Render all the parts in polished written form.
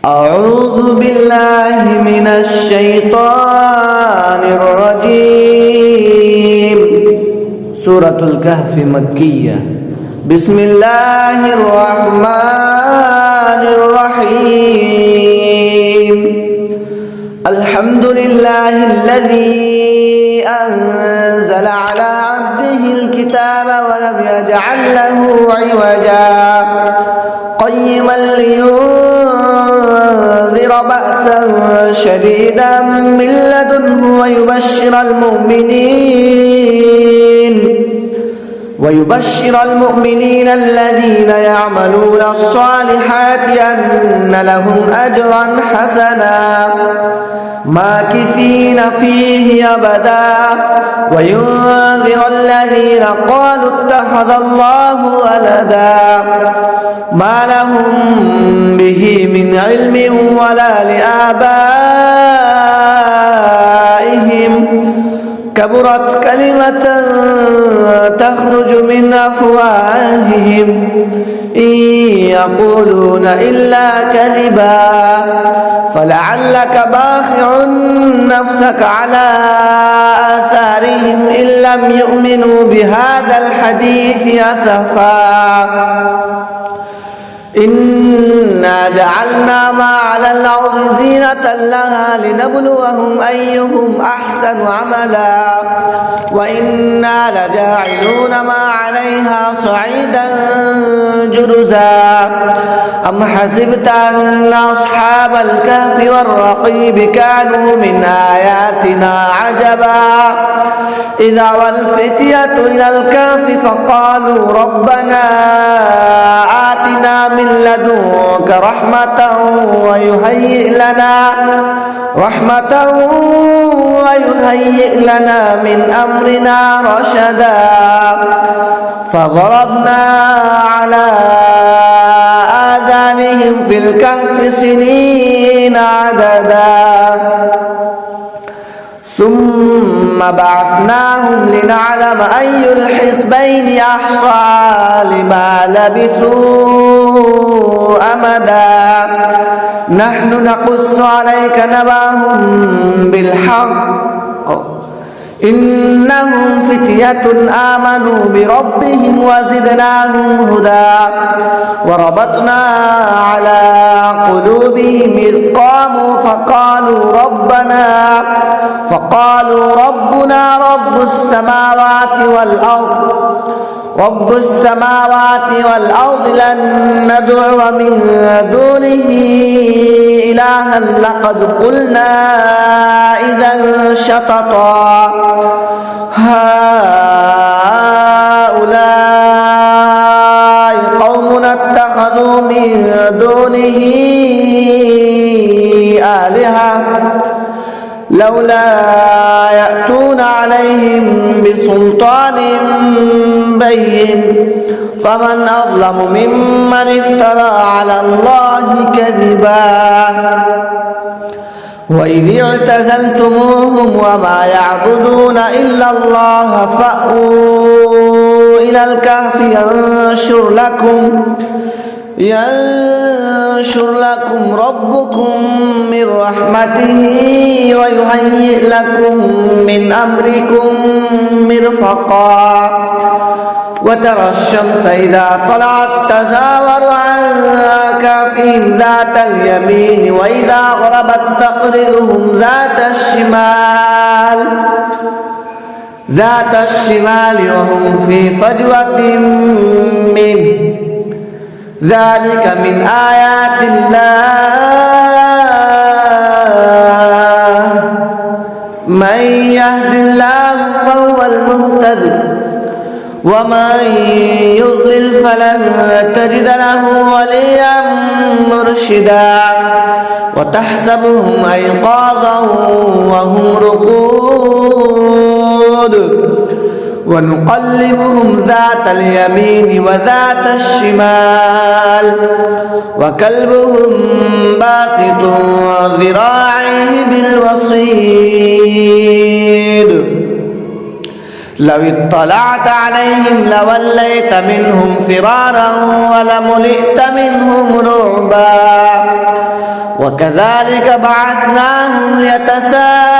أعوذ بالله من الشيطان الرجيم. سورة الكهف مكية. بسم الله الرحمن الرحيم. الحمد لله الذي أنزل على عبده الكتاب ولم يجعل له عوجا قيما لينذر بأسا شديدا من لدنه ويبشر المؤمنين الذين يعملون الصالحات أن لهم أجرا حسنا ماكثين فيه أبدا وينذر الذين قالوا اتخذ الله ولدا ما لهم به من علم ولا لآبائهم كبرت كلمة تخرج من أفواههم إن يقولون إلا كذبا فلعلك باخع نفسك على آثارهم إن لم يؤمنوا بهذا الحديث أسفا إنا جعلنا ما على الأرض زينة لها لنبلوهم أيهم أحسن عملا وإنا لجاعلون ما عليها صعيدا جرزا أم حسبت أن أصحاب الكهف والرقيب كانوا من آياتنا عجبا إذا والفتية إلى الكهف فقالوا ربنا آتنا من لدنك رحمة ويهيئ لنا من أمرنا رشدا فضربنا على آذانهم في الكهف سنين عددا ثم بعثناهم لنعلم أي الحزبين أحصى لما لبثوا أمدا نحن نقص عليك نبأهم بالحق إنهم فتية آمنوا بربهم وزدناهم هدى وربطنا على قلوبهم إذ قاموا فقالوا ربنا رب السماوات والأرض لن ندعو من دونه إلها لقد قلنا إذا شططا هؤلاء قومنا اتخذوا من دونه آلهة لولا يأتون عليهم بسلطان بين فمن أظلم ممن افترى على الله كذبا وإذ اعتزلتموهم وما يعبدون إلا الله فأووا إلى الكهف ينشر لكم ربكم من رحمته ويهيئ لكم من أمركم مرفقا وترى الشمس إذا طلعت تزاور عن كهفهم ذات اليمين وإذا غربت تقرضهم ذات الشمال وهم في فجوة منه ذلك من آيات الله من يهد الله فهو المهتد ومن يضلل فلن تجد له وليا مرشدا وتحسبهم أيقاظا وهم رقود ونقلبهم ذات اليمين وذات الشمال وكلبهم باسط ذراعيه بالوصيد لو اطلعت عليهم لوليت منهم فرارا ولملئت منهم رعبا وكذلك بعثناهم ليتساءلوا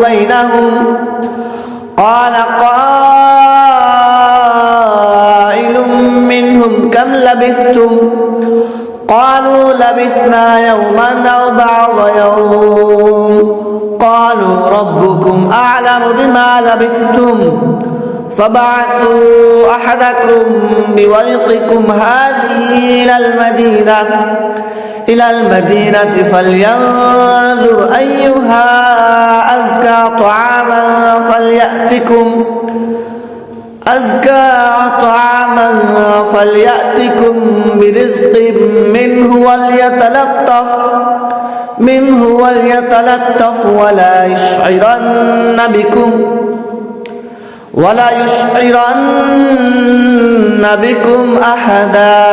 بينهم قال قائل منهم كم لبثتم قالوا لبثنا يوما أو بعض يوم قالوا ربكم أعلم بما لبثتم فبعثوا أحدكم بورقكم هذه إلى المدينة فلينظر أيها أزكى طعاما فليأتكم برزق منه وليتلطف ولا يشعرن بكم أحدا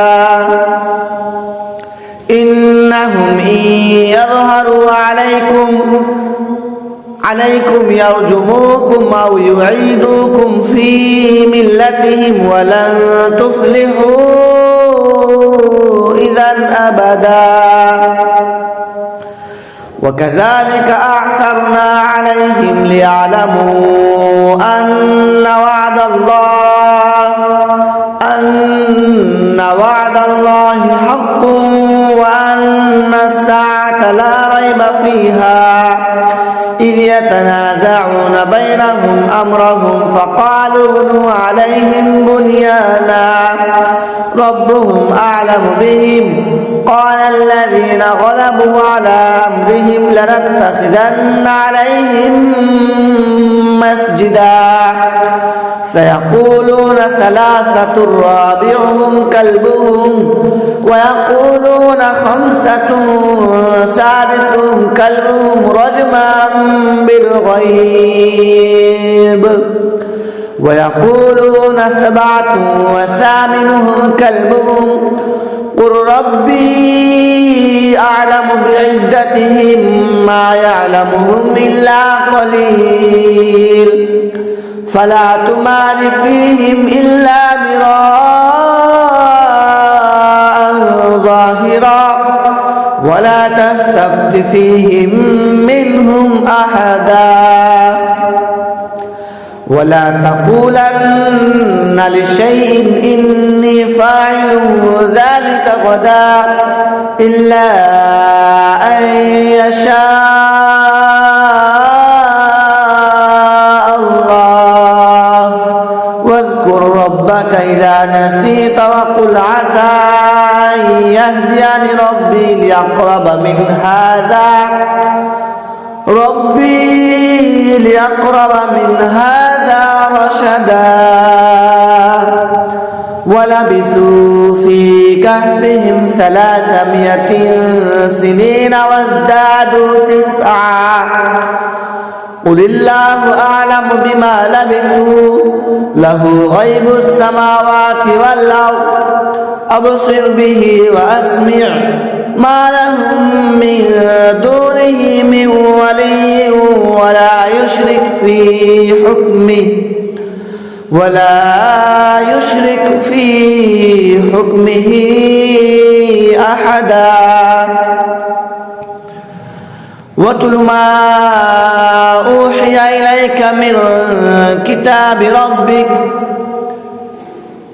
إنهم إن يظهروا عليكم يرجموكم أو يعيدوكم في ملتهم ولن تفلحوا إذا أبدا وكذلك أعثرنا عليهم ليعلموا أن وعد الله حق وأن الساعة لا ريب فيها إذ يتنازعون بينهم أمرهم فقالوا ابنوا عليهم بنيانا ربهم أعلم بهم قال الذين غلبوا على أمرهم لنتخذن عليهم مسجدا سيقولون ثلاثة رابعهم كلبهم ويقولون خمسة سادسهم كلبهم رجما بالغيب ويقولون سبعة وثامنهم كلبهم قل ربي أعلم بعدتهم ما يعلمهم إلا قليل فلا تمار فيهم إلا مراء ظاهرا ولا تستفت فيهم منهم أحدا ولا تقولن لشيء إني فاعل ذلك غدا إلا أن يشاء الله واذكر ربك إذا نسيت وقل عسى أن يهديني ربي لأقرب من هذا رشدا ولبثوا في كهفهم 300 سنين وازدادوا 9 قل الله أعلم بما لبثوا له غيب السماوات والأرض أبصر به وأسمع ما لهم من دونه من ولي ولا يشرك في حكمه أحدا واتل ما أوحي إليك من كتاب ربك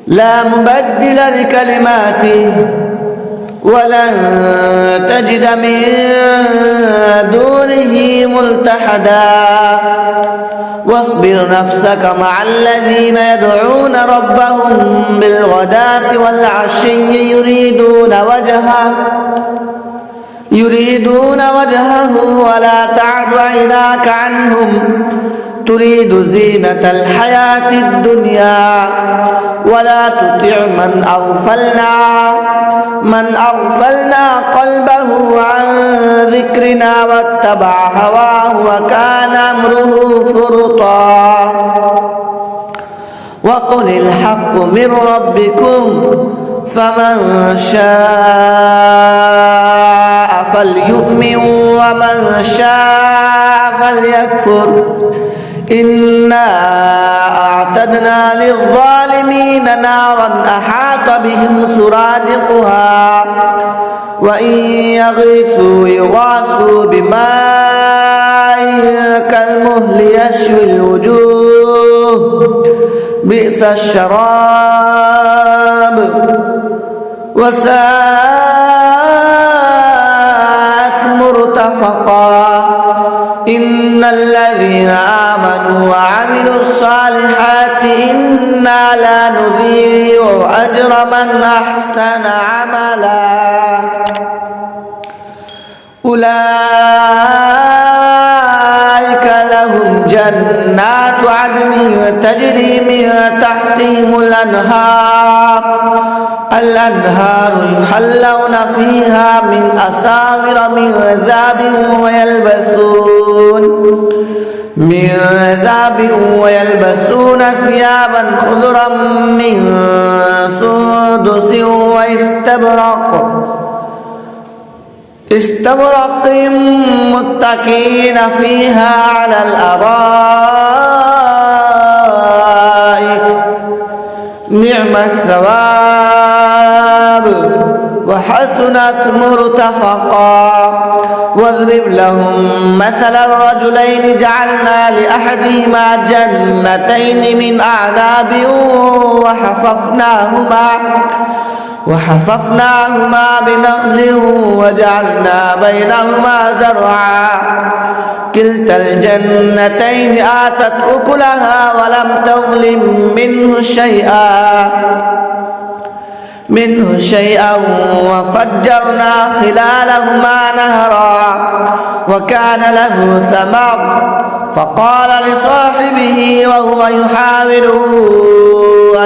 لا مبدل لكلماته ولن تجد من دونه ملتحدا واصبر نفسك مع الذين يدعون ربهم بالغداة والعشي يريدون وجهه ولا تعد عيناك عنهم تريد زينة الحياة الدنيا ولا تطع من أغفلنا قلبه عن ذكرنا واتبع هواه وكان أمره فرطا وقل الحق من ربكم فمن شاء فليؤمن ومن شاء فليكفر إنا وأعتدنا للظالمين نارا أحاط بهم سرادقها وإن يغيثوا يغاثوا بماء كالمهل يشوي الوجوه بئس الشراب وساءت مرتفقا إن الذين آمنوا وعملوا الصالحات إنا لا نضيع أجر من أحسن عملا أولئك لهم جنات عدن تجري من تحتهم الأنهار يحلون فيها من أساور من ذهب ويلبسون ثيابا خضرا من سندس واستبرق متكئين فيها على الأرائك نعم الثواب وحسنت مرتفقا واضرب لهم مثل الرجلين جعلنا لأحدهما جنتين من أعناب وحففناهما بنخل وجعلنا بينهما زرعا كلتا الجنتين آتت أكلها ولم تظلم منه شيئا وفجرنا خلالهما نهرا وكان له ثمر فقال لصاحبه وهو يحاوره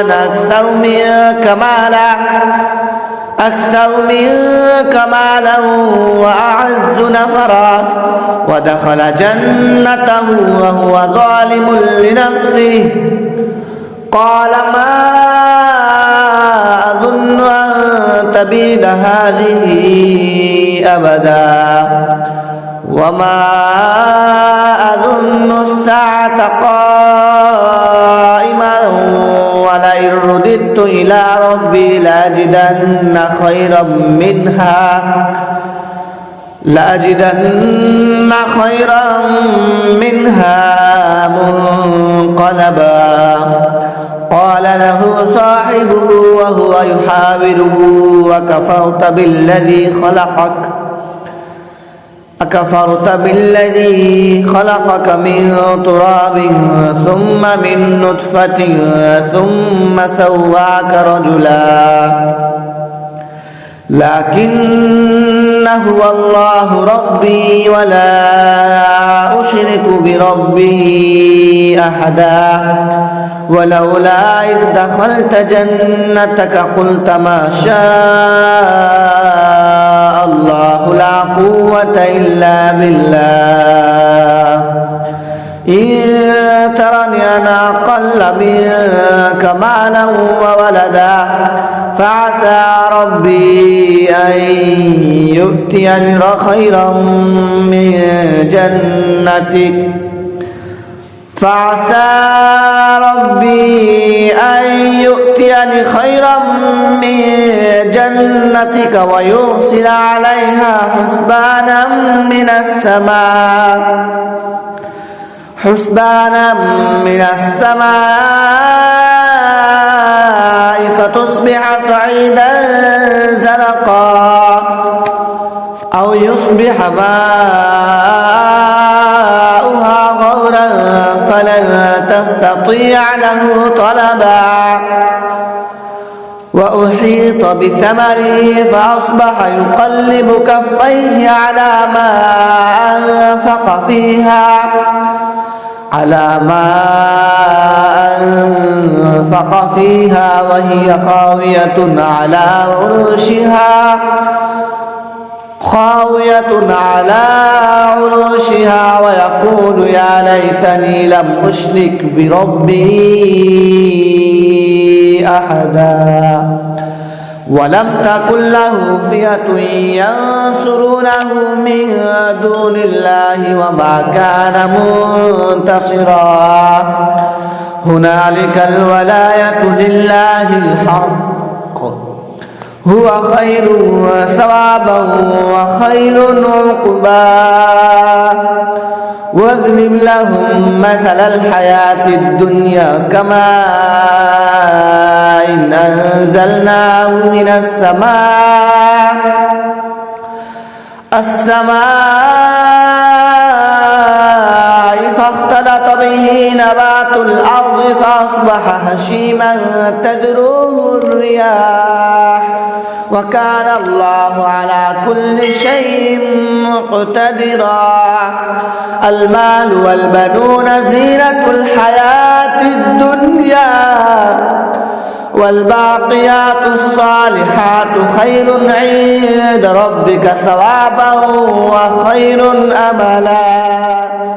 أنا أكثر منك مالا وأعز نفرا ودخل جنته وهو ظالم لنفسه قال ما أظن أن تبيد هذه أبدا وما أظن الساعة قائمة ولئن رددت إلى ربي لأجدن خيرا منها منقلبا قال له صاحبه وهو يحاوره أكفرت بالذي خلقك من تراب ثم من نطفة ثم سواك رجلا لكن هو الله ربي ولا أشرك بربي أحدا ولولا إذ دخلت جنتك قلت ما شاء الله لا قوة إلا بالله إن ترني أنا أقل منك مالا وولدا فعسى ربي أن يؤتيني خيرا من جنتك ويرسل عليها حسبانا من السماء فتصبح صعيدا زلقا أو يصبح ماؤها غورا فلن تستطيع له طلبا وأحيط بثمره فأصبح يقلب كفيه على ما أنفق فيها وهي خاوية على عروشها ويقول يا ليتني لم أشرك بربي أحدا ولم تكن له فئة ينصرونه من دون الله وما كان منتصرا هنالك الولاية لله الحق هو خير ثوابا وخير عقبا واضرب لهم مثل الحياة الدنيا كماء إن أنزلناه من السماء فاختلط به نبات الأرض فأصبح هشيما تذروه الرياح وكان الله على كل شيء مقتدرا المال والبنون زينة الحياة الدنيا والباقيات الصالحات خير عند ربك ثوابا وخير أملا